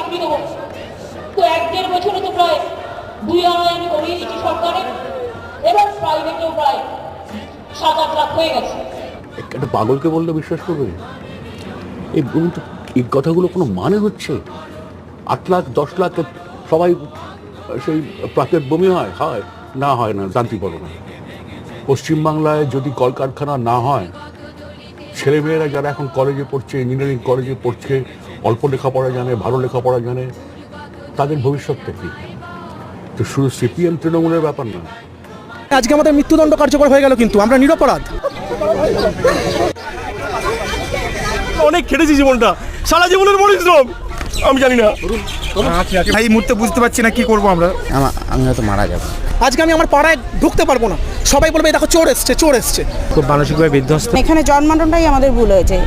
চাকরি দেবো। তো 1-1.5 বছরে তো প্রায় 2-2.5 আমি করিয়ে দিচ্ছি সরকারে, এবং প্রাইভেটেও প্রায় 7-8 লাখ হয়ে গেছে। একটা পাগলকে বললে বিশ্বাস করবে? এই কথাগুলো কোনো মানে হচ্ছে? 8 লাখ 10 লাখ সবাই সেই প্রাকের বমি হয় না, হয় না, জানতে পারো না। পশ্চিমবাংলায় যদি কলকারখানা না হয়, ছেলেমেয়েরা যারা এখন কলেজে পড়ছে, ইঞ্জিনিয়ারিং কলেজে পড়ছে, অল্প লেখাপড়া জানে, ভালো লেখাপড়া জানে, তাদের ভবিষ্যৎটা কি? তো শুধু সিপিএম তৃণমূলের ব্যাপার না। আজকে আমাদের মৃত্যুদণ্ড কার্যকর হয়ে গেল, কিন্তু আমরা নিরপরাধ। অনেক খেটেছি জীবনটা, সারা জীবনের পরিশ্রম, আমি জানি না। এই মুহূর্তে বুঝতে পারছি না কি করবো আমরা। আমি হয়তো মারা যাবো। আজকে আমি আমার পাড়ায় ঢুকতে পারবো না, সবাই বলবে দেখো চোর এসছে। খুব মানসিকভাবে বিধ্বস্ত। এখানে জন্মানোটাই আমাদের ভুল হয়েছে।